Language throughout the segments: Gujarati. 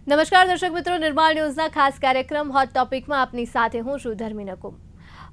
નમસ્કાર દર્શક મિત્રો, નિર્માણ ન્યૂઝના ખાસ કાર્યક્રમ હોટ ટોપિકમાં આપની સાથે હું છું ધર્મી નકુમ।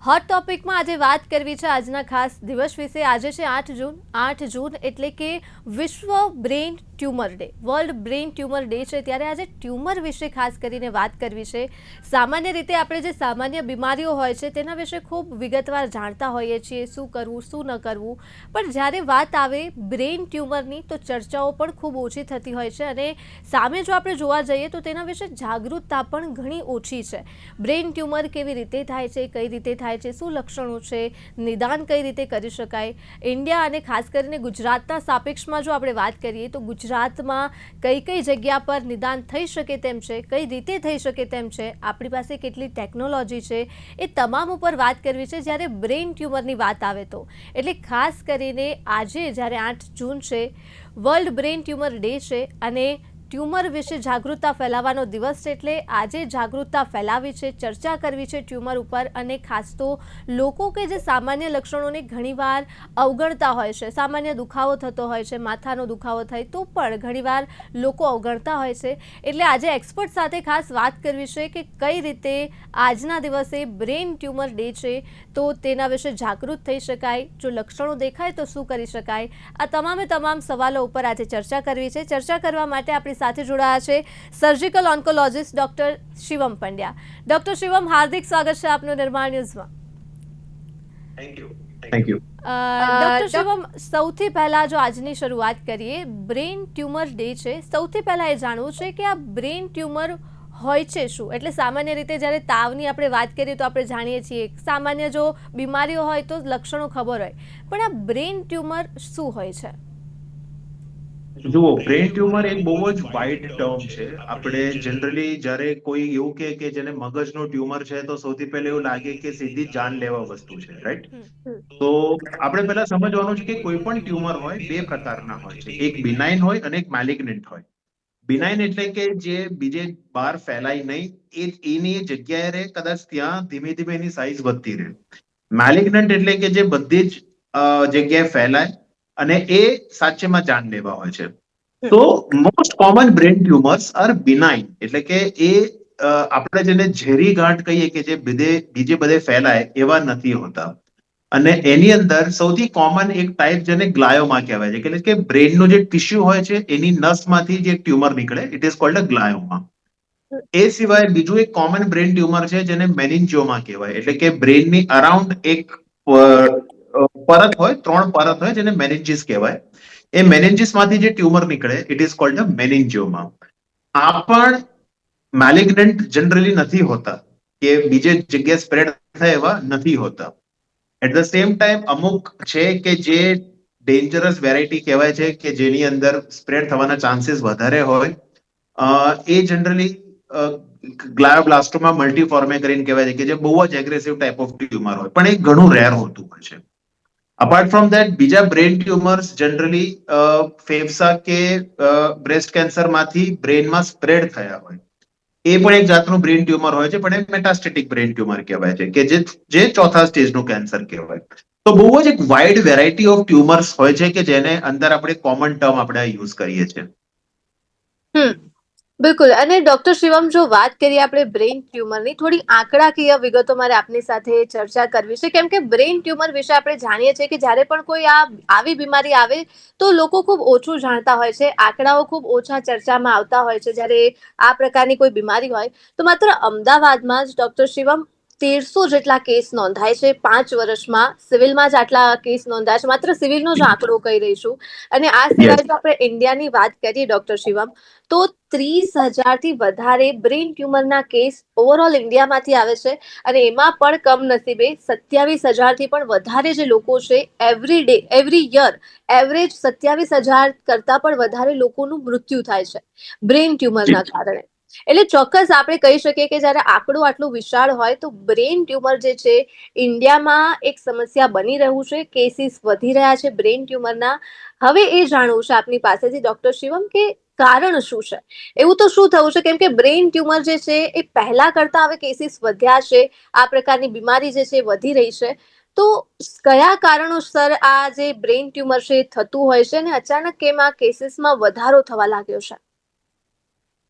હોટ ટોપિકમાં આજે વાત કરવી છે આજના ખાસ દિવસ વિશે। આજે છે 8 જૂન એટલે કે વિશ્વ brain tumour day, world brain tumour day છે। ત્યારે આજે ટ્યુમર વિશે ખાસ કરીને વાત કરવી છે। સામાન્ય રીતે આપણે જે સામાન્ય બીમારીઓ હોય છે તેના વિશે ખૂબ વિગતવાર જાણતા હોઈએ છીએ, શું કરવું શું ન કરવું, પણ જ્યારે વાત આવે બ્રેન ટ્યુમરની તો ચર્ચાઓ પણ ખૂબ ઓછી થતી હોય છે અને સામે જો આપણે જોવા જઈએ તો તેના વિશે જાગૃતતા પણ ઘણી ઓછી છે। બ્રેન ટ્યુમર કેવી રીતે થાય છે, કઈ રીતે થાય છે, શું લક્ષણો છે, નિદાન કઈ રીતે કરી શકાય, ઇન્ડિયા અને ખાસ કરીને ગુજરાતના સાપેક્ષમાં જો આપણે વાત કરીએ તો ગુજરાતમાં કઈ કઈ જગ્યા પર નિદાન થઈ શકે તેમ છે, કઈ રીતે થઈ શકે તેમ છે, આપણી પાસે કેટલી ટેકનોલોજી છે, એ તમામ ઉપર વાત કરવી છે જ્યારે બ્રેન ટ્યુમરની વાત આવે તો। એટલે ખાસ કરીને આજે જ્યારે 8 જૂન છે, વર્લ્ડ બ્રેન ટ્યુમર ડે છે અને ટ્યુમર વિશે જાગૃતતા ફેલાવવાનો દિવસ છે। એટલે આજે જાગૃતતા ફેલાવી છે, ચર્ચા કરવી છે ટ્યુમર ઉપર અને ખાસ તો લોકો કે જે સામાન્ય લક્ષણોને ઘણીવાર અવગણતા હોય છે, સામાન્ય દુખાવો થતો હોય છે, માથાનો દુખાવો થાય તો પણ ઘણીવાર લોકો અવગણતા હોય છે। એટલે આજે એક્સપર્ટ સાથે ખાસ વાત કરવી છે કે કઈ રીતે આજના દિવસે બ્રેન ટ્યુમર ડે છે તો તેના વિશે જાગૃત થઈ શકાય, જો લક્ષણો દેખાય તો શું કરી શકાય, આ તમામ સવાલો ઉપર આજે ચર્ચા કરવી છે। ચર્ચા કરવા માટે આપણી સાથે જોડાયા છે surgical oncologist doctor Shivam Pandya. Doctor Shivam, હાર્દિક સ્વાગત છે આપનું નિર્માણ ન્યૂઝમાં। Thank you thank you doctor Shivam, સૌથી પહેલા જો આજની શરૂઆત કરીએ, બ્રેન ટ્યુમર ડે છે, સૌથી પહેલા એ જાણવું છે કે આ બ્રેન ટ્યુમર હોય છે શું? એટલે સામાન્ય રીતે જ્યારે તાવની આપણે વાત કરીએ તો આપણે જાણીએ છીએ, સામાન્ય જો બીમારીઓ હોય તો લક્ષણો ખબર હોય, પણ આ બ્રેન ટ્યુમર શું હોય છે? જુઓ, બ્રેન ટ્યુમર એક બહુ જ વાઇડ ટર્મ છે। આપણે જનરલી જ્યારે કોઈ એવું કે જેને મગજનો ટ્યુમર છે તો સૌથી પહેલા એવું લાગે કે સીધી જાનલેવા વસ્તુ છે, રાઈટ? તો આપણે પહેલા સમજવાનું છે કે કોઈ પણ ટ્યુમર હોય બે પ્રકારના હોય છે, એક બિનાઇન હોય અને એક મેલિગ્નન્ટ હોય। બિનાઇન એટલે કે જે બીજે બહાર ફેલાય નહીં, એની જગ્યાએ રહે, કદાચ ત્યાં ધીમે ધીમે એની સાઇઝ વધતી રહે। મેલિગ્નન્ટ એટલે કે જે બધી જ જગ્યાએ ફેલાય અને એ સાચેમાં જાનલેવા હોય છે। તો most common brain tumours are benign, એટલે કે એ આપણે જેને ઝેરી ગાંઠ કહીએ કે જે બીજે બધે ફેલાય એવા નથી હોતા। અને એની અંદર સૌથી કોમન એક ટાઈપ જેને ગ્લાયોમા કહેવાય છે, એટલે કે બ્રેનનું જે ટિશ્યુ હોય છે એની નસમાંથી જે ટ્યુમર નીકળે, ઇટ ઇઝ કોલ્ડ અ ગ્લાયોમા। એ સિવાય બીજું એક કોમન બ્રેન ટ્યુમર છે જેને મેનિન્જિયોમા કહેવાય, એટલે કે બ્રેનની અરાઉન્ડ એક પરત હોય, 3 પરત હોય જેને મેનિન્જિસ કહેવાય। એ મેનિન્જિસ માંથી જે ટ્યુમર નીકળે, ઇટ ઇઝ કોલ્ડ અ મેનિન્જિયોમા। આ પણ મેલિગ્નન્ટ જનરલી નથી હોતા, કે બીજે જગ્યાએ સ્પ્રેડ થાય એવા નથી હોતા। એટ ધ સેમ ટાઈમ અમુક છે કે જે ડેન્જરસ વેરાયટી કહેવાય છે કે જેની અંદર સ્પ્રેડ થવાના ચાન્સીસ વધારે હોય, એ જનરલી ગ્લાયોબ્લાસ્ટોમા મલ્ટીફોર્મે કરીને કહેવાય છે કે જે બહુ જ એગ્રેસિવ ટાઈપ ઓફ ટ્યુમર હોય, પણ એ ઘણું રેર હોતું હોય છે। અપાર્ટ ફ્રોમ ધેટ બીજા બ્રેન ટ્યુમર્સ જનરલી ફેફસા કે બ્રેસ્ટ કેન્સરમાંથી બ્રેનમાં સ્પ્રેડ થયા હોય, એ પણ એક જાતનું બ્રેન ટ્યુમર હોય છે, પણ એ મેટાસ્ટેટિક બ્રેન ટ્યુમર કહેવાય છે કે જે ચોથા સ્ટેજનું કેન્સર કહેવાય। તો બહુ જ એક વાઇડ વેરાયટી ઓફ ટ્યુમર્સ હોય છે કે જેને અંદર આપણે કોમન ટર્મ આપણે યુઝ કરીએ છીએ। બિલકુલ। અને ડોક્ટર શિવમ, જો વાત કરીએ આપણે બ્રેન ટ્યુમરની, થોડી આંકડાકીય વિગતો મારે આપની સાથે ચર્ચા કરવી છે, કેમ કે બ્રેન ટ્યુમર વિશે આપણે જાણીએ છીએ કે જ્યારે પણ કોઈ આવી બીમારી આવે તો લોકો ખૂબ ઓછું જાણતા હોય છે, આંકડાઓ ખૂબ ઓછા ચર્ચામાં આવતા હોય છે। જ્યારે આ પ્રકારની કોઈ બીમારી હોય તો માત્ર અમદાવાદમાં જ ડોક્ટર શિવમ 1300 જેટલા કેસ નોંધાય છે 5 વર્ષમાં। સિવિલમાં જ આટલા કેસ નોંધાય છે, માત્ર સિવિલનો જ આંકડો કહી રહીશું। અને આ યસ, સિવાય જો આપણે ઇન્ડિયાની વાત કરીએ ડોક્ટર શિવમ, તો 30,000 થી વધારે બ્રેન ટ્યુમરના કેસ ઓવરઓલ ઇન્ડિયામાંથી આવે છે અને એમાં પણ કમનસીબે 27,000 થી પણ વધારે જે લોકો છે એવરી યર એવરેજ 27,000 કરતા પણ વધારે લોકોનું મૃત્યુ થાય છે બ્રેન ટ્યુમરના કારણે। એટલે ચોક્કસ આપણે કહી શકીએ કે જ્યારે આંકડો આટલું વિશાળ હોય તો બ્રેન ટ્યુમર જે છે ઇન્ડિયામાં એક સમસ્યા બની રહ્યું છે, કેસીસ વધી રહ્યા છે બ્રેન ટ્યુમરના। હવે એ જાણવું છે આપની પાસેથી ડોક્ટર શિવમ કે કારણ શું છે, એવું તો શું થયું છે, કેમ કે બ્રેન ટ્યુમર જે છે એ પહેલા કરતા હવે કેસીસ વધ્યા છે, આ પ્રકારની બીમારી જે છે વધી રહી છે, તો કયા કારણોસર આ જે બ્રેન ટ્યુમર છે થતું હોય છે અને અચાનક કેમ આ કેસીસમાં વધારો થવા લાગ્યો છે?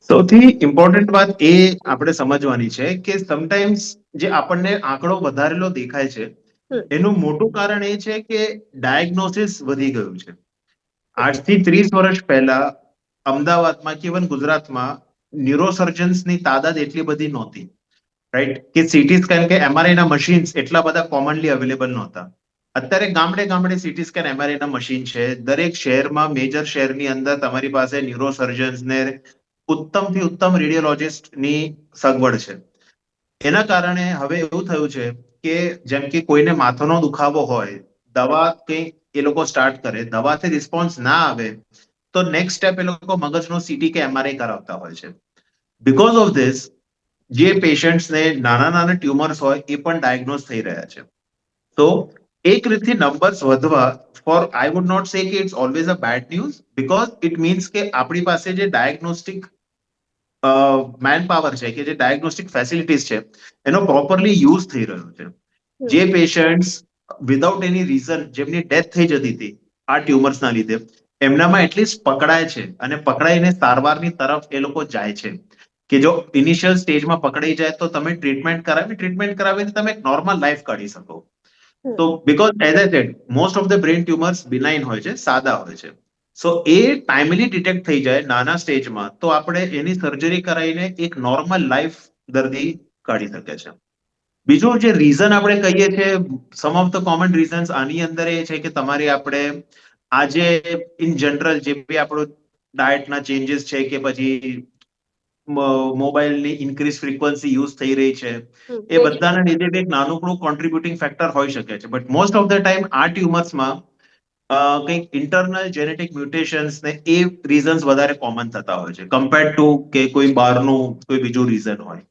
સૌથી ઇમ્પોર્ટન્ટ વાત એ આપણે સમજવાની છે કે સમટાઈમ્સ જે આપણને આંકડો વધારેલો દેખાય છે એનું મોટું કારણ એ છે કે ડાયગ્નોસિસ વધી ગયું છે. 8 થી 30 વર્ષ પહેલા અમદાવાદમાં કે ઇવન ગુજરાતમાં ન્યુરોસર્જન્સની તાદાદ એટલી બધી નહોતી, રાઈટ? કે સીટી સ્કેન કે એમઆરઆઈ ના મશીન્સ એટલા બધા કોમનલી અવેલેબલ નહોતા. અત્યારે ગામડે ગામડે સીટી સ્કેન એમઆરઆઈ ના મશીન છે. દરેક શહેરમાં, મેજર શહેરની અંદર તમારી પાસે ન્યુરોસર્જન્સ ને ઉત્તમથી ઉત્તમ રેડિયોલોજિસ્ટની સગવડ છે. એના કારણે હવે એવું થયું છે કે જેમ કે કોઈને માથાનો દુખાવો હોય, દવા કંઈક એ લોકો સ્ટાર્ટ કરે, દવાથી રિસ્પોન્સ ના આવે તો નેક્સ્ટ સ્ટેપ એ લોકો મગજનો સીટી કે એમઆરઆઈ કરાવતા હોય છે. બીકોઝ ઓફ ધીસ જે પેશન્ટ્સને નાના નાના ટ્યુમર્સ હોય એ પણ ડાયગ્નોઝ થઈ રહ્યા છે. તો એક રીતથી નંબર્સ વધવા four I would not say કે it's always a bad news, because it means કે આપણી પાસે જે ડાયગ્નોસ્ટિક મેન પાવર છે, કે જે ડાયગ્નોસ્ટિક ફેસિલિટીઝ છે એનો પ્રોપરલી યુઝ થઈ રહ્યો છે. જે પેશન્ટ્સ વિધાઉટ એની રીઝન જેમની ડેથ થઈ જતી હતી આ ટ્યુમર્સના લીધે, એમનામાં એટલીસ્ટ પકડાય છે અને પકડાઈને સારવારની તરફ એ લોકો જાય છે. કે જો ઇનિશિયલ સ્ટેજમાં પકડાઈ જાય તો તમે ટ્રીટમેન્ટ કરાવીને તમે એક નોર્મલ લાઈફ કાઢી શકો. તો because as I said most of the brain tumours benign હોય છે, સાદા હોય છે. સો એ ટાઈમલી ડિટેક્ટ થઈ જાય નાના સ્ટેજમાં તો આપણે એની સર્જરી કરાવીને એક નોર્મલ લાઈફ દર્દી કાઢી શકે છે. બીજું જે રીઝન આપણે કહીએ છીએ, સમ ઓફ ધ કોમન રીઝન્સ આની અંદર એ છે કે તમારી આપણે આજે ઇન જનરલ જે બી આપણો ડાયટના ચેન્જીસ છે કે પછી મોબાઈલની ઇન્ક્રીઝ ફ્રીક્વન્સી યુઝ થઈ રહી છે, એ બધાના લીધે એક નાનકડું કોન્ટ્રીબ્યુટિંગ ફેક્ટર હોઈ શકે છે. But most of the time આ ટ્યુમર્સમાં કંઈક ઇન્ટરનલ જેનેટિક મ્યુટેશન્સ ને એ રીઝન્સ વધારે કોમન થતા હોય છે કમ્પેર્ડ ટુ કે કોઈ બહારનું કોઈ બીજું રીઝન હોય.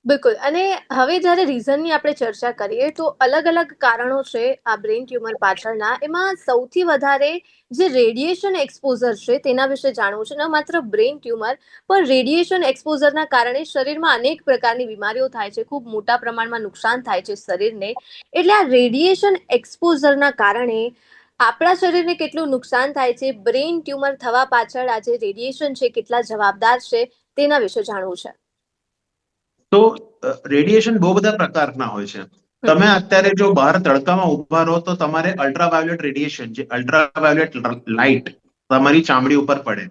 બિલકુલ. અને હવે જ્યારે રીઝનની આપણે ચર્ચા કરીએ તો અલગ અલગ કારણો છે આ બ્રેન ટ્યુમર પાછળના. એમાં સૌથી વધારે જે રેડિયેશન એક્સપોઝર છે તેના વિશે જાણવું છે. ન માત્ર બ્રેન ટ્યુમર, પણ રેડિયેશન એક્સપોઝરના કારણે શરીરમાં અનેક પ્રકારની બીમારીઓ થાય છે, ખૂબ મોટા પ્રમાણમાં નુકસાન થાય છે શરીરને. એટલે આ રેડિયેશન એક્સપોઝરના કારણે આપણા શરીરને કેટલું નુકસાન થાય છે, બ્રેન ટ્યુમર થવા પાછળ આ જે રેડિયેશન છે કેટલા જવાબદાર છે, તેના વિશે જાણવું છે. તો રેડિયેશન બહુ બધા પ્રકારના હોય છે. તમે અત્યારે જો બહાર તડકામાં ઉભા રહો તો તમારે અલ્ટ્રાવાયોલેટ રેડિયેશન, જે અલ્ટ્રાવાયોલેટ લાઇટ તમારી ચામડી ઉપર પડે.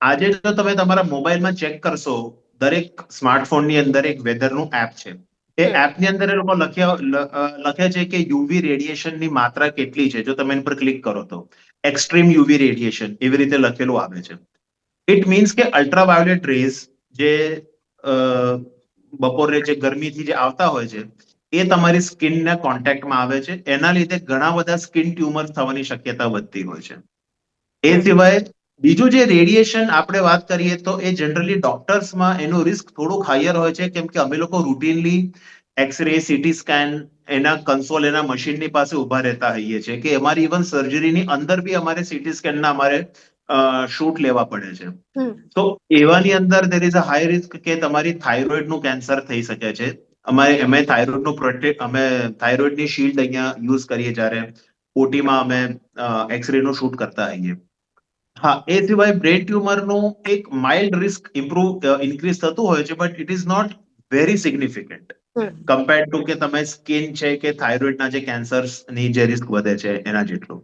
આજે જો તમે તમારા મોબાઈલમાં ચેક કરશો, દરેક સ્માર્ટફોનની અંદર એક વેધરનું એપ છે. એ એપની અંદર એ લોકો લખે છે કે યુવી રેડિયેશનની માત્રા કેટલી છે. જો તમે એના પર ક્લિક કરો તો એક્સ્ટ્રીમ યુવી રેડિયેશન એવી રીતે લખેલું આવે છે. ઇટ મીન્સ કે અલ્ટ્રાવાયોલેટ રેઝ જે બપોરે જે ગરમીથી જે આવતા હોય છે એ તમારી સ્કિનના કોન્ટેક્ટમાં આવે છે. એના લીધે ઘણા બધા સ્કિન ટ્યુમર થવાની શક્યતા વધતી હોય છે. એ સિવાય બીજું જે રેડિયેશન આપણે વાત કરીએ તો એ જનરલી ડોક્ટર્સમાં એનું રિસ્ક થોડુંક હાયર હોય છે, કેમ કે અમે લોકો રૂટીનલી એક્સરે, સીટી સ્કેન એના કન્સોલ, એના મશીનની પાસે ઉભા રહેતા હોઈએ છીએ કે અમારી ઇવન સર્જરીની અંદર બી અમારે સીટી સ્કેનના અમારે શૂટ લેવા પડે છે. તો એવાની અંદર there is a high risk કે તમારી થાઇરોઇડનું કેન્સર થઈ શકે છે. અમે થાઇરોઇડની શીલ્ડ અહીંયા યુઝ કરીએ જ્યારે ઓટીમાં અમે એક્સરે નું શૂટ કરતા હોઈએ. હા, એ સિવાય બ્રેન ટ્યુમરનું એક માઇલ્ડ રિસ્ક ઇન્ક્રીઝ થતું હોય છે, but it is not very significant compared to કે તમે સ્કિન છે કે થાઇરોઇડના જે કેન્સર્સની જે રિસ્ક વધે છે એના જેટલું.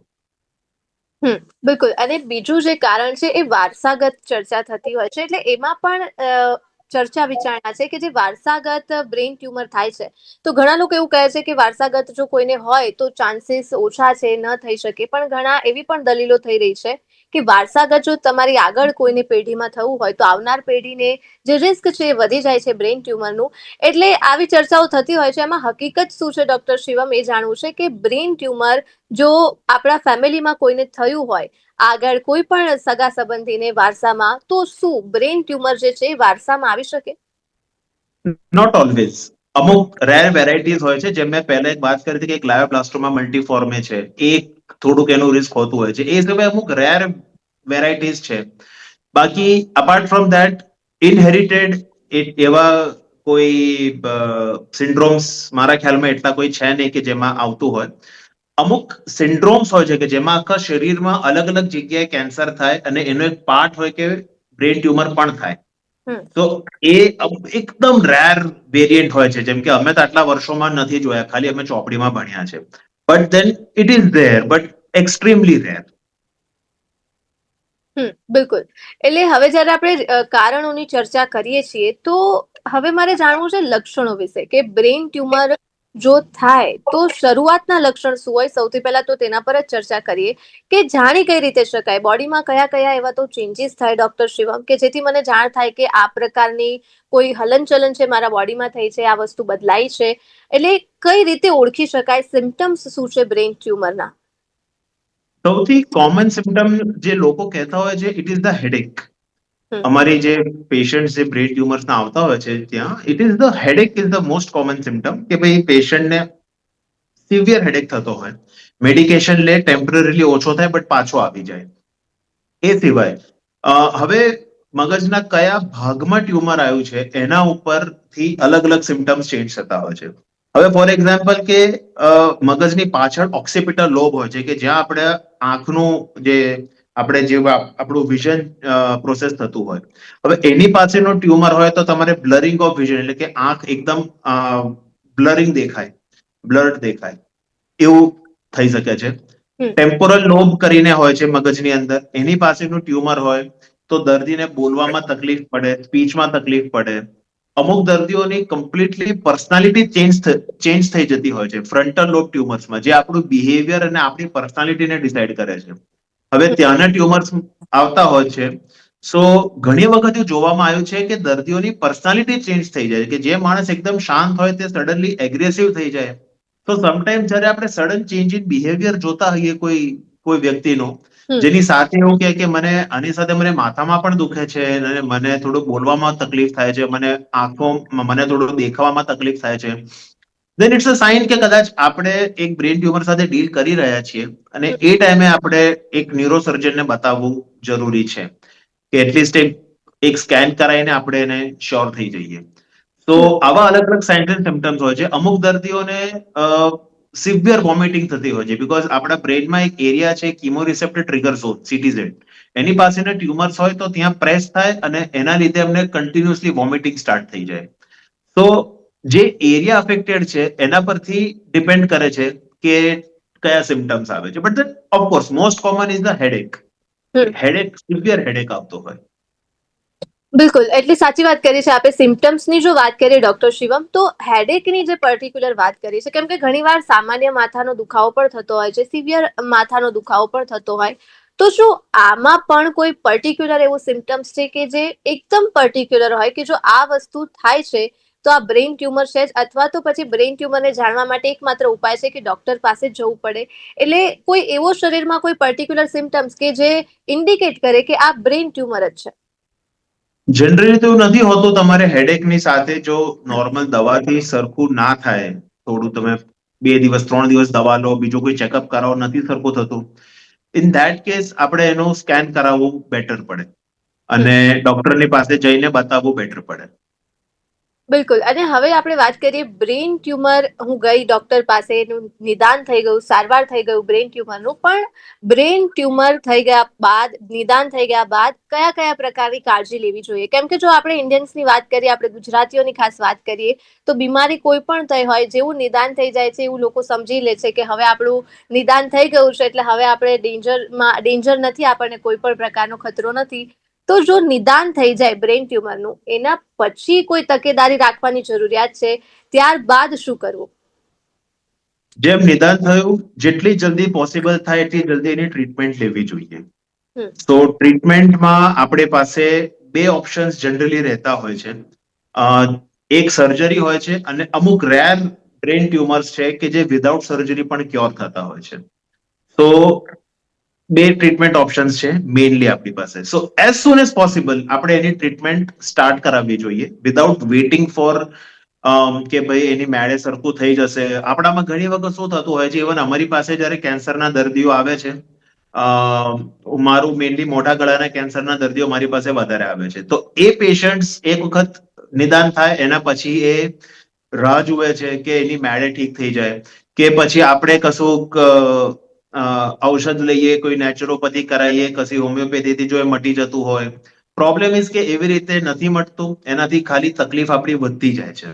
બિલકુલ. અને બીજું જે કારણ છે એ વારસાગત ચર્ચા થતી હોય છે. એટલે એમાં પણ ચર્ચા વિચારણા છે કે જે વારસાગત બ્રેન ટ્યુમર થાય છે તો ઘણા લોકો એવું કહે છે કે વારસાગત જો કોઈને હોય તો ચાન્સીસ ઓછા છે, ન થઈ શકે. પણ ઘણા એવી પણ દલીલો થઈ રહી છે કે વારસાગત જો તમારી આગળ કોઈને પેઢીમાં થવું હોય તો આવનાર પેઢીને જે રિસ્ક છે એ વધી જાય છે બ્રેન ટ્યુમરનું. એટલે આવી ચર્ચાઓ થતી હોય છે. એમાં હકીકત શું છે ડોક્ટર શિવમ, એ જાણવું છે કે બ્રેન ટ્યુમર જો આપણા ફેમિલીમાં કોઈને થયું હોય, આગળ કોઈ પણ સગા સંબંધીને વારસામાં, તો શું બ્રેન ટ્યુમર જે છે એ વારસામાં આવી શકે? Not always. અમુક રેર વેરાયટીઝ હોય છે, જેમ મેં પહેલા એક વાત કરી હતી કે ગ્લાયોબ્લાસ્ટોમા મલ્ટીફોર્મે છે, એ થોડુંક એનું રિસ્ક હોતું હોય છે. એ સિવાય અમુક રેર વેરાયટીઝ છે. બાકી અપાર્ટ ફ્રોમ ધેટ ઇનહેરિટેડ એવા કોઈ સિન્ડ્રોમ્સ મારા ખ્યાલમાં એટલા કોઈ છે નહીં કે જેમાં આવતું હોય. અમુક સિન્ડ્રોમ્સ હોય છે કે જેમાં આખા શરીરમાં અલગ અલગ જગ્યાએ કેન્સર થાય અને એનો એક પાર્ટ હોય કે બ્રેન ટ્યુમર પણ થાય. હમ. તો એ એકદમ રેર વેરિયન્ટ હોય છે, જેમ કે અમે તો આટલા વર્ષોમાં નથી જોયા, ખાલી અમે ચોપડીમાં ભણ્યા છે. But then it is there, but extremely rare. બિલકુલ. એટલે હવે જ્યારે આપણે કારણોની ચર્ચા કરીએ છીએ, તો હવે મારે જાણવું છે લક્ષણો વિશે, કે બ્રેન ટ્યુમર જો થાય તો શરૂઆતના લક્ષણ શું હોય. સૌથી પહેલા તો તેના પર જ ચર્ચા કરીએ કે જાણી કઈ રીતે શકાય, બોડીમાં કયા કયા એવા તો ચેન્જીસ થાય ડોક્ટર શિવમ, કે જેથી મને જાણ થાય કે આ પ્રકારની કોઈ હલનચલન છે મારા બોડીમાં થઈ છે, આ વસ્તુ બદલાઈ છે. એટલે કઈ રીતે ઓળખી શકાય, સિમ્ટમ્સ શું છે બ્રેન ટ્યુમરના? સૌથી કોમન સિમ્ટમ જે લોકો કહેતા હોય છે, ઇટ ઇઝ ધ હેડેક. હમ. અમારી જે પેશન્ટ જે બ્રેન ટ્યુમર્સ ના આવતા હોય છે ત્યાં, it is the headache is the most common symptom, કે ભાઈ પેશન્ટને સિવિયર હેડેક થતો હોય, મેડિકેશન લે, ટેમ્પરરીલી ઓછો થાય બટ પાછો આવી જાય. એ સિવાય હવે મગજના કયા ભાગમાં ટ્યુમર આવ્યું છે એના ઉપરથી અલગ અલગ સિમ્ટમ્સ ચેન્જ થતા હોય છે. હવે ફોર એક્ઝામ્પલ કે મગજની પાછળ ઓક્સિપિટલ લોબ હોય છે, કે જ્યાં આપણે આંખનું જે આપણું વિઝન પ્રોસેસ થતું હોય. હવે એની પાસેનો ટ્યુમર હોય તો તમારે બ્લરિંગ ઓફ વિઝન, એટલે કે આંખ એકદમ બ્લરિંગ દેખાય, બ્લર્ડ દેખાય, એવું થઈ શકે છે. ટેમ્પોરલ લોબ કરીને હોય છે મગજની અંદર, એની પાસેનું ટ્યુમર હોય તો દર્દીને બોલવામાં તકલીફ પડે, સ્પીચમાં તકલીફ પડે. અમુક દર્દીઓની કમ્પ્લીટલી પર્સનાલિટી ચેન્જ થઈ જતી હોય છે ફ્રન્ટલ લોબ ટ્યુમર્સમાં, જે આપણું બિહેવિયર અને આપણી પર્સનાલિટીને ડિસાઇડ કરે છે. હવે ત્યાંના ટ્યુમર્સ આવતા હોય છે. સો ઘણી વખત એવું જોવામાં આવ્યું છે કે દર્દીઓની પર્સનાલિટી ચેન્જ થઈ જાય, કે જે માણસ એકદમ શાંત હોય તે સડનલી એગ્રેસિવ થઈ જાય. તો સમટાઈમ જ્યારે આપણે સડન ચેન્જ ઇન બિહેવિયર જોતા હોઈએ કોઈ વ્યક્તિનું, જેની સાથે એવું કે મને આની સાથે મને માથામાં પણ દુખે છે અને મને થોડું બોલવામાં તકલીફ થાય છે, મને થોડું દેખાવામાં તકલીફ થાય છે, દેન ઇટ્સ અ સાઇન કે કદાચ આપણે એક બ્રેન ટ્યુમર સાથે ડીલ કરી રહ્યા છીએ અને એ ટાઈમે આપણે એક ન્યુરોસર્જનને બતાવવું જરૂરી છે, કે એટલીસ્ટ એક સ્કેન કરાવીને આપણે એને શ્યોર થઈ જઈએ. તો આવા અલગ અલગ સાઇન્સ એન્ડ સિમ્ટમ્સ હોય છે. અમુક દર્દીઓને સિવિયર વોમિટિંગ થતી હોય છે, બીકોઝ આપણા બ્રેનમાં એક એરિયા છે કિમોરિસેપ્ટર ટ્રિગર ઝોન, CTZ. એની પાસેના ટ્યુમર્સ હોય તો ત્યાં પ્રેસ થાય અને એના લીધે એમને કન્ટિન્યુઅસલી વોમિટિંગ સ્ટાર્ટ થઈ જાય. તો જે એરિયા અફેક્ટેડ છે એના પરથી ડિપેન્ડ કરે છે કે કયા સિમ્ટમ્સ આવે છે. But of course most common is the headache. Severe headache આવતો હોય. બિલકુલ, એટલી સાચી વાત કરી છે આપણે. સિમ્ટમ્સની જો વાત કરીએ ડોક્ટર શિવમ, તો હેડેકની જે પર્ટિક્યુલર વાત કરી છે, કેમ કે ઘણીવાર સામાન્ય માથાનો દુખાવો પણ થતો હોય છે, સિવિયર માથાનો દુખાવો પણ થતો હોય, તો શું આમાં પણ કોઈ પર્ટિક્યુલર એવું સિમ્ટમ્સ છે કે જે એકદમ પર્ટિક્યુલર હોય, કે જો આ વસ્તુ થાય છે તો આ બ્રેન ટ્યુમર છે જ, અથવા તો પછી બ્રેન ટ્યુમરને જાણવા માટે એકમાત્ર ઉપાય છે કે ડોક્ટર પાસે જવું પડે? એટલે કોઈ એવો શરીરમાં કોઈ પર્ટિક્યુલર સિમ્ટમ્સ કે જે ઇન્ડિકેટ કરે કે આ બ્રેન ટ્યુમર જ છે? જનરલી તો એવું નથી હોતું. તમારે હેડેકની સાથે જો નોર્મલ દવાથી સરખું ના થાય, થોડું તમે 2 દિવસ 3 દિવસ દવા લો, બીજું કોઈ ચેકઅપ કરાવો, નથી સરખું થતું, ઇન ધેટ કેસ આપણે એનું સ્કેન કરાવવું બેટર પડે અને ડોક્ટરની પાસે જઈને બતાવવું બેટર પડે. બિલકુલ. અને હવે આપણે વાત કરીએ બ્રેન ટ્યુમર. હું ગઈ ડોક્ટર પાસે, એનું નિદાન થઈ ગયું, સારવાર થઈ ગયું બ્રેન ટ્યુમરનું, પણ બ્રેન ટ્યુમર થઈ ગયા બાદ, નિદાન થઈ ગયા બાદ કયા કયા પ્રકારની કાળજી લેવી જોઈએ? કેમ કે જો આપણે ઇન્ડિયન્સની વાત કરીએ, આપણે ગુજરાતીઓની ખાસ વાત કરીએ, તો બીમારી કોઈ પણ થઈ હોય, જેવું નિદાન થઈ જાય છે એવું લોકો સમજી લે છે કે હવે આપણું નિદાન થઈ ગયું છે એટલે હવે આપણે ડેન્જર નથી, આપણને કોઈ પણ પ્રકારનો ખતરો નથી. તો જો નિદાન થઈ જાય બ્રેન ટ્યુમરનું, એના પછી કોઈ તકેદારી રાખવાની જરૂરિયાત છે, ત્યારબાદ શું કરવું? જેમ નિદાન થયું, જેટલી જલ્દી પોસિબલ થાય એટલી જલ્દી એની ટ્રીટમેન્ટ લેવી જોઈએ. તો ટ્રીટમેન્ટમાં આપણી પાસે 2 ઓપ્શન્સ જનરલી રહેતા હોય છે. એક સર્જરી હોય છે અને અમુક રેર બ્રેન ટ્યુમર્સ છે કે જે વિધાઉટ સર્જરી પણ ક્યોર થતા હોય છે. તો 2 ટ્રીટમેન્ટ ઓપ્શન્સ છે મેઇનલી આપણી પાસે. સો એઝ સુન એઝ પોસિબલ આપણે એની ટ્રીટમેન્ટ સ્ટાર્ટ કરાવવી જોઈએ, વિધાઉટ વેઇટિંગ ફોર કે ભાઈ એની મેળે સરખું થઈ જશે. આપણામાં ઘણી વખત શું થતું હોય છે, ઇવન અમારી પાસે જ્યારે કેન્સરના દર્દીઓ આવે છે, મારું મેઇનલી મોટા ગળાના કેન્સરના દર્દીઓ મારી પાસે વધારે આવે છે, તો એ પેશન્ટ્સ એક વખત નિદાન થાય એના પછી એ રાહ જુએ છે કે એની મેળે ઠીક થઈ જાય, કે પછી આપણે કશુંક ઔષધ લઈએ, કોઈ નેચરોપેથી કરાવીએ, કશી હોમિયોપેથીથી જો એ મટી જતું હોય, પ્રોબ્લેમ ઇઝ કે એવી રીતે નથી મટતું, એનાથી ખાલી તકલીફ આપણી વધતી જાય છે.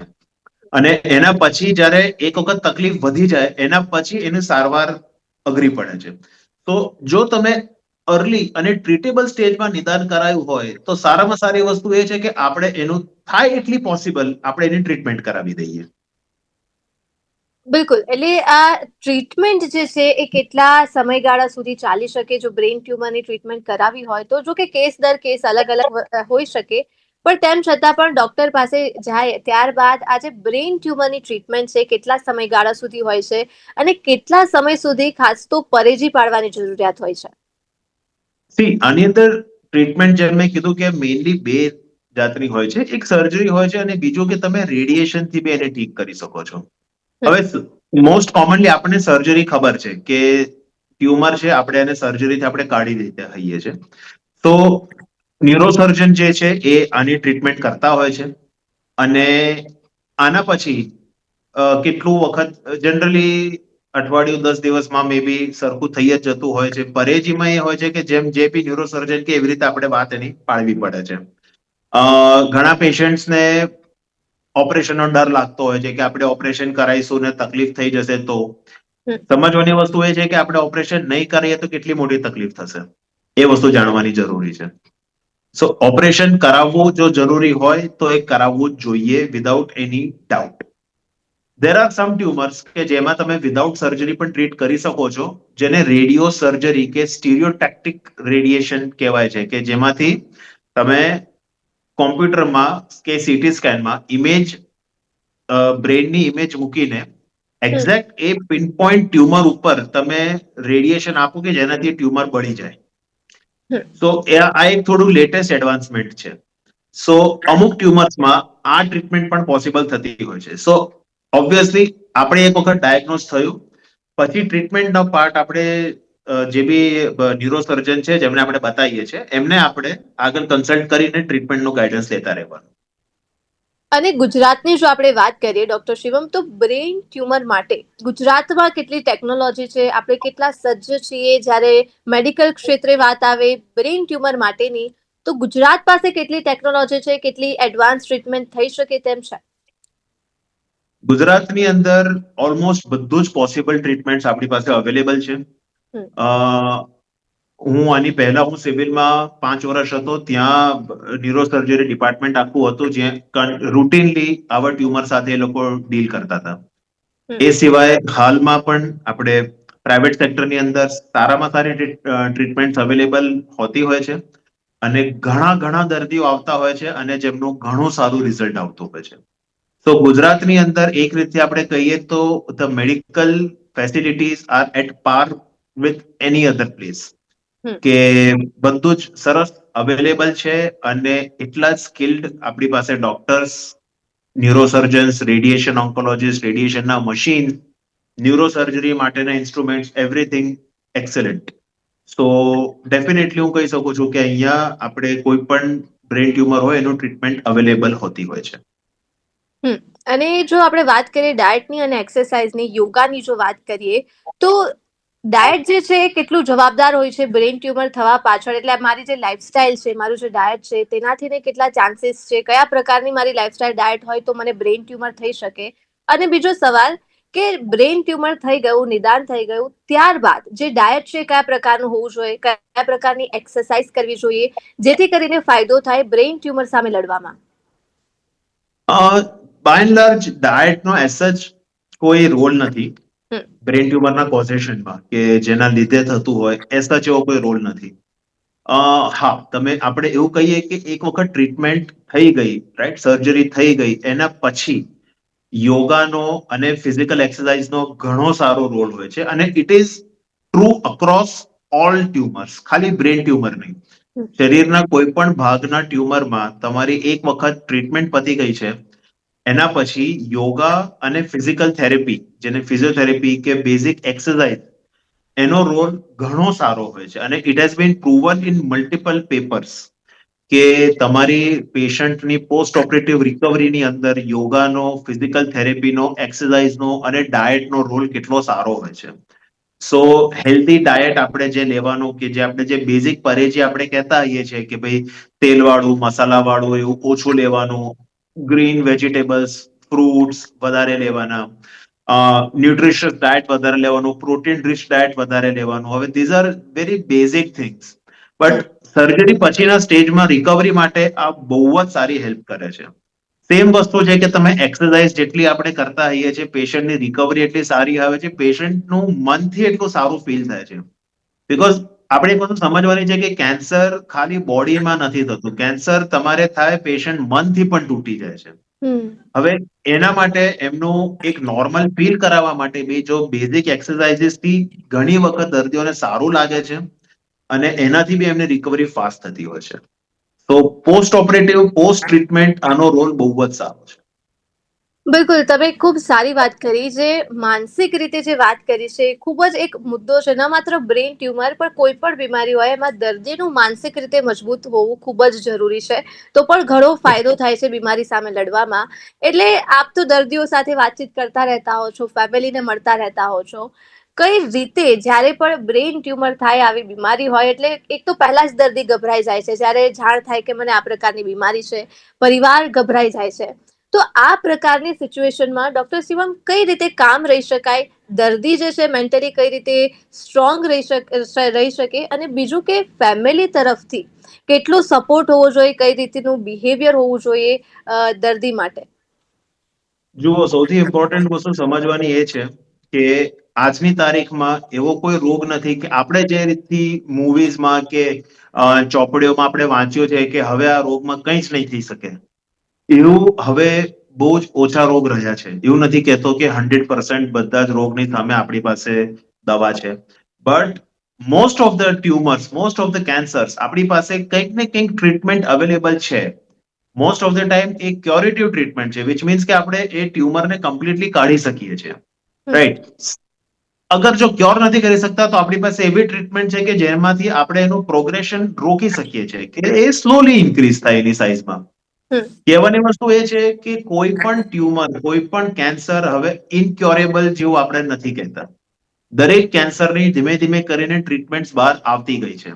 અને એના પછી જ્યારે એક વખત તકલીફ વધી જાય એના પછી એની સારવાર અઘરી પડે છે. તો જો તમે અર્લી અને ટ્રીટેબલ સ્ટેજમાં નિદાન કરાયું હોય તો સારામાં સારી વસ્તુ એ છે કે આપણે એનું થાય એટલી પોસિબલ આપણે એની ટ્રીટમેન્ટ કરાવી દઈએ. બિલકુલ. એટલે આ ટ્રીટમેન્ટ જે છે એ કેટલા સમયગાળા સુધી ચાલી શકે? જો બ્રેઇન ટ્યુમરની ટ્રીટમેન્ટ કરાવી હોય તો, જો કે કેસ દર કેસ અલગ-અલગ હોઈ શકે, પણ તેમ છતાં પણ ડોક્ટર પાસે જાય ત્યારબાદ આ જે બ્રેઇન ટ્યુમરની ટ્રીટમેન્ટ છે કેટલા સમયગાળા સુધી હોય છે અને કેટલા સમય સુધી ખાસ તો પરેજી પાડવાની જરૂરિયાત હોય છે? આની અંદર ટ્રીટમેન્ટ જેમ મેં કીધું કે મેઇનલી બે જાતની હોય છે. એક સર્જરી હોય છે અને બીજું કે તમે રેડિયેશન થી બી એને ઠીક કરી શકો છો. હવે મોસ્ટ કોમનલી આપણને સર્જરી ખબર છે કે ટ્યુમર છે, આપણે એને સર્જરીથી આપણે કાઢી દેતા હોઈએ છીએ. તો ન્યુરોસર્જન જે છે એ આની ટ્રીટમેન્ટ કરતા હોય છે અને આના પછી કેટલું વખત જનરલી અઠવાડિયું 10 દિવસમાં મે બી સરખું થઈ જ જતું હોય છે. પરેજીમાં એ હોય છે કે જેમ જે બી ન્યુરોસર્જન કે એવી રીતે આપણે વાત એની પાળવી પડે છે. ઘણા પેશન્ટ્સને ઓપરેશનનો ડર લાગતો હોય છે કે આપણે ઓપરેશન કરાવીશું ને તકલીફ થઈ જશે તો. સમજવાની વસ્તુ એ છે કે આપણે ઓપરેશન નહીં કરીએ તો કેટલી મોટી તકલીફ થશે એ વસ્તુ જાણવાની જરૂરી છે. સો ઓપરેશન કરાવવું જો જરૂરી હોય તો એ કરાવવું જ જોઈએ without any doubt. There are some tumours કે જેમાં તમે વિધાઉટ સર્જરી પણ ટ્રીટ કરી શકો છો, જેને રેડિયો સર્જરી કે સ્ટીરિયોટેક્ટિક રેડિયેશન કહેવાય છે, કે જેમાંથી તમે કોમ્પ્યુટરમાં કે સીટી સ્કેનમાં ઇમેજ બ્રેનની ઇમેજ મૂકીને એક્ઝેક્ટ એ પિન પોઈન્ટ ટ્યુમર ઉપર તમે રેડિયેશન આપો કે જેનાથી ટ્યુમર બળી જાય. સો આ એક થોડું લેટેસ્ટ એડવાન્સમેન્ટ છે. સો અમુક ટ્યુમર્સમાં આ ટ્રીટમેન્ટ પણ પોસિબલ થતી હોય છે. સો ઓબ્વિયસલી આપણે એક વખત ડાયગ્નોઝ થયું પછી ટ્રીટમેન્ટનો પાર્ટ આપણે જે બી ન્યુરોસર્જન છે જેમને આપણે બતાવીએ છીએ એમને આપણે આગળ કન્સલ્ટ કરીને ટ્રીટમેન્ટનું ગાઈડન્સ લેતા રહેવાનું. અને ગુજરાતની જો આપણે વાત કરીએ ડોક્ટર શિવમ, તો બ્રેઇન ટ્યુમર માટે ગુજરાતમાં કેટલી ટેકનોલોજી છે, આપણે કેટલા સજ્જ છીએ જ્યારે મેડિકલ ક્ષેત્રે વાત આવે બ્રેઇન ટ્યુમર માટેની, તો ગુજરાત પાસે કેટલી ટેકનોલોજી છે, કેટલી એડવાન્સ ટ્રીટમેન્ટ થઈ શકે તેમ છે? ગુજરાતની અંદર ઓલમોસ્ટ બધું જ પોસિબલ ટ્રીટમેન્ટ આપણી પાસે અવેલેબલ છે. હું આની પહેલા હું સિવિલમાં 5 વર્ષ હતો, ત્યાં ન્યુરોસર્જરી ડિપાર્ટમેન્ટ આખું હતું જ્યાં રૂટીનલી આવા ટ્યુમર સાથે એ લોકો ડીલ કરતા હતા. એ સિવાય હાલમાં પણ આપણે પ્રાઇવેટ સેક્ટરની અંદર સારામાં સારી ટ્રીટમેન્ટ અવેલેબલ હોતી હોય છે અને ઘણા ઘણા દર્દીઓ આવતા હોય છે અને જેમનું ઘણું સારું રિઝલ્ટ આવતું હોય છે. તો ગુજરાતની અંદર એક રીતે આપણે કહીએ તો the medical facilities are at par with any other place, કે બધું જ સરસ અવેલેબલ છે અને એટલા જ સ્કિલ્ડ આપણી પાસે ડોક્ટર્સ, ન્યુરોસર્જન્સ, રેડિયેશન ઓન્કોલોજીસ્ટ, રેડિયેશનના મશીન, ન્યુરોસર્જરી માટેના instruments, everything excellent. So definitely હું કહી શકું છું કે અહીંયા આપણે કોઈ પણ બ્રેન ટ્યુમર હોય એનું ટ્રીટમેન્ટ અવેલેબલ હોતી હોય છે. અને જો આપણે વાત કરીએ ડાયટની અને એક્સરસાઇઝની, યોગાની જો વાત કરીએ તો ડાયટ જે છે એ કેટલું જવાબદાર હોય છે બ્રેઇન ટ્યુમર થવા પાછળ? એટલે મારી જે લાઈફસ્ટાઈલ છે, મારું જે ડાયટ છે તેનાથી ને કેટલા ચાન્સીસ છે, કયા પ્રકારની મારી લાઈફસ્ટાઈલ ડાયટ હોય તો મને બ્રેઇન ટ્યુમર થઈ શકે? અને બીજો સવાલ કે બ્રેઇન ટ્યુમર થઈ ગયું, નિદાન થઈ ગયું, ત્યારબાદ જે ડાયટ છે કયા પ્રકારનું હોવું જોઈએ, કયા પ્રકારની એક્સરસાઇઝ કરવી જોઈએ જેથી કરીને ફાયદો થાય બ્રેઇન ટ્યુમર સામે લડવામાં? બાય એન્ડ લાર્જ ડાયટનો એઝ સચ કોઈ રોલ નથી બ્રેન ટ્યુમરના કોઝેશનમાં કે જેના લીધે થતું હોય, એઝ સચ એવો કોઈ રોલ નથી. હા, આપણે એવું કહીએ કે એક વખત ટ્રીટમેન્ટ થઈ ગઈ, રાઈટ, સર્જરી થઈ ગઈ, એના પછી યોગાનો અને ફિઝિકલ એક્સરસાઇઝનો ઘણો સારો રોલ હોય છે અને it is true across all tumours, ખાલી બ્રેન ટ્યુમર નહીં. શરીરના કોઈ પણ ભાગના ટ્યુમરમાં તમારી એક વખત ટ્રીટમેન્ટ પતી ગઈ છે એના પછી યોગા અને ફિઝિકલ થેરેપી, જેને ફિઝિયોથેરેપી કે બેઝિક એક્સરસાઇઝ, એનો રોલ ઘણો સારો હોય છે અને it has been પ્રુવન in multiple papers કે તમારી પેશન્ટની પોસ્ટ ઓપરેટિવ રિકવરીની અંદર યોગાનો, ફિઝિકલ થેરેપીનો, એક્સરસાઇઝનો અને ડાયટનો રોલ કેટલો સારો હોય છે. સો હેલ્ધી ડાયટ આપણે જે લેવાનું કે જે આપણે જે બેઝિક પરેજી આપણે કહેતા હોઈએ છીએ કે ભાઈ તેલવાળું મસાલાવાળું એવું ઓછું લેવાનું, ગ્રીન વેજીટેબલ્સ ફ્રૂટ્સ વધારે લેવાના, ન્યુટ્રિશિયસ ડાયટ વધારે લેવાનું, પ્રોટીન રિચ ડાયટ વધારે લેવાનું. હવે these are very basic things, but surgery પછીના સ્ટેજમાં રિકવરી માટે આ બહુ જ સારી હેલ્પ કરે છે. સેમ વસ્તુ છે કે તમે એક્સરસાઇઝ જેટલી આપણે કરતા હોઈએ છીએ, પેશન્ટની રિકવરી એટલી સારી આવે છે, પેશન્ટનું મનથી એટલું સારું ફીલ થાય છે. બીકોઝ આપણે એક વસ્તુ સમજવાની છે કે કેન્સર ખાલી બોડીમાં નથી થતું, કેન્સર તમારે થાય પેશન્ટ મનથી પણ તૂટી જાય છે. હવે એના માટે એમનું એક નોર્મલ ફીલ કરાવવા માટે બી જો બેઝિક એક્સરસાઇઝીસ થી ઘણી વખત દર્દીઓને સારું લાગે છે અને એનાથી બી એમની રિકવરી ફાસ્ટ થતી હોય છે. તો પોસ્ટ ઓપરેટિવ પોસ્ટ ટ્રીટમેન્ટ આનો રોલ બહુ જ સારો છે. બિલકુલ, તમે ખૂબ સારી વાત કરી. જે માનસિક રીતે જે વાત કરી છે એ ખૂબ જ એક મુદ્દો છે. ન માત્ર બ્રેઇન ટ્યુમર પણ કોઈ પણ બીમારી હોય એમાં દર્દીનું માનસિક રીતે મજબૂત હોવું ખૂબ જ જરૂરી છે. તો પણ ઘણો ફાયદો થાય છે બીમારી સામે લડવામાં. એટલે આપ તો દર્દીઓ સાથે વાતચીત કરતા રહેતા હો છો, ફેમિલીને મળતા રહેતા હો છો. કઈ રીતે જ્યારે પણ બ્રેઇન ટ્યુમર થાય, આવી બીમારી હોય એટલે એક તો પહેલા જ દર્દી ગભરાઈ જાય છે. જ્યારે જાણ થાય કે મને આ પ્રકારની બીમારી છે, પરિવાર ગભરાઈ જાય છે. તો આ પ્રકારની સિચ્યુએશનમાં ડોક્ટર શિવમ કઈ રીતે કામ રહી શકાય, દર્દી જે છે મેન્ટલી કઈ રીતે સ્ટ્રોંગ રહી શકે, અને બીજું કે ફેમિલી તરફથી કેટલો સપોર્ટ હોવો જોઈએ, કઈ રીતનું બિહેવિયર હોવું જોઈએ દર્દી માટે? જુઓ, સૌથી ઇમ્પોર્ટન્ટ વસ્તુ સમજવાની એ છે કે આજની તારીખમાં એવો કોઈ રોગ નથી કે આપણે જે રીતથી મૂવીઝમાં કે ચોપડીઓમાં આપણે વાંચ્યું છે કે હવે આ રોગમાં કંઈ જ નહીં થઈ શકે, એવું હવે બહુ જ ઓછા રોગ રહ્યા છે. એવું નથી કહેતો કે 100% બધા જ રોગની સામે આપણી પાસે દવા છે, but most of the tumours, most of the cancers આપણી પાસે કંઈક ને કંઈક ટ્રીટમેન્ટ અવેલેબલ છે. મોસ્ટ ઓફ ધ ટાઈમ એ ક્યોરેટિવ ટ્રીટમેન્ટ છે, વિચ મીન્સ કે આપણે એ ટ્યુમરને કમ્પ્લીટલી કાઢી શકીએ છીએ, રાઈટ? અગર જો ક્યોર નથી કરી શકતા તો આપણી પાસે એવી ટ્રીટમેન્ટ છે કે જેમાંથી આપણે એનું પ્રોગ્રેશન રોકી શકીએ છીએ કે એ સ્લોલી ઇન્ક્રીઝ થાય એની સાઇઝમાં. કહેવાની વસ્તુ એ છે કે કોઈ પણ ટ્યુમર, કોઈ પણ કેન્સર હવે ઇનક્યોરેબલ જેવું આપણે નથી કહેતા. દરેક કેન્સરની ધીમે ધીમે કરીને ટ્રીટમેન્ટ બહાર આવતી ગઈ છે.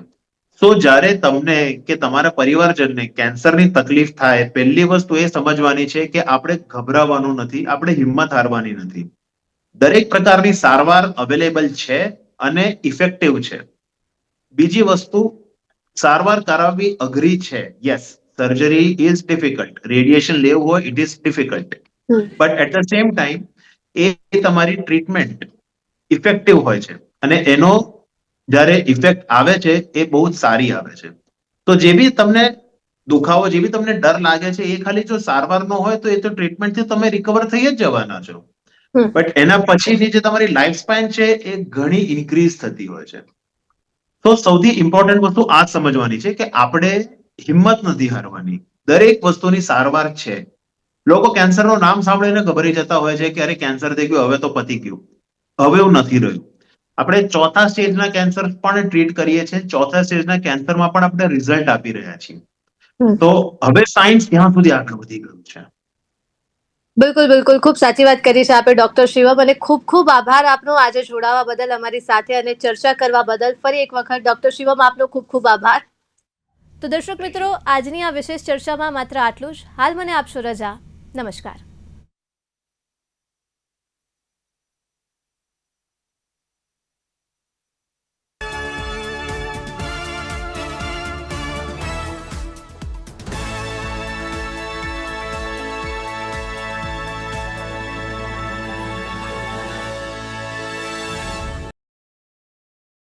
સો જ્યારે તમને કે તમારા પરિવારજનને કેન્સરની તકલીફ થાય, પહેલી વસ્તુ એ સમજવાની છે કે આપણે ગભરાવાનું નથી, આપણે હિંમત હારવાની નથી. દરેક પ્રકારની સારવાર અવેલેબલ છે અને ઇફેક્ટિવ છે. બીજી વસ્તુ, સારવાર કરાવવી અઘરી છે. Yes, surgery is difficult, radiation લેવું હોય it is difficult, but at the same time એ તમારી ટ્રીટમેન્ટ ઇફેક્ટિવ હોય છે અને એનો જ્યારે ઇફેક્ટ આવે છે એ બહુ જ સારી આવે છે. તો જે બી તમને દુખાવો, જે બી તમને ડર લાગે છે, એ ખાલી જો સારવાર ન હોય તો એ તો ટ્રીટમેન્ટથી તમે રિકવર થઈ જ જવાના છો. બટ એના પછીની જે તમારી લાઈફ સ્પેન છે એ ઘણી ઇન્ક્રીઝ થતી હોય છે. તો સૌથી ઇમ્પોર્ટન્ટ વસ્તુ આ સમજવાની છે કે આપણે હિંમત નથી હારવાની. દરેક વસ્તુની સારવાર છે. લોકો કેન્સરનું નામ સાંભળીને ગભરાઈ જતા હોય છે કે અરે કેન્સર થઈ ગયું હવે તો પતી ગયું. હવે એવું નથી રહ્યું. આપણે ચોથા સ્ટેજના કેન્સર પણ ટ્રીટ કરીએ છીએ. ચોથા સ્ટેજના કેન્સરમાં પણ આપણે રિઝલ્ટ આપી રહ્યા છીએ. તો હવે સાયન્સ ત્યાં સુધી આગળ વધી ગયું છે. બિલકુલ, બિલકુલ. ખૂબ સાચી વાત કરી છે આપે ડોક્ટર શિવમ, અને ખૂબ ખૂબ આભાર આપનો આજે જોડાવા બદલ અમારી સાથે અને ચર્ચા કરવા બદલ. ફરી એક વખત ડોક્ટર શિવમ, આપનો ખૂબ ખૂબ આભાર. તો દર્શક મિત્રો, આજની આ વિશેષ ચર્ચામાં માત્ર આટલું જ. હાલ મને આપશો રજા. નમસ્કાર.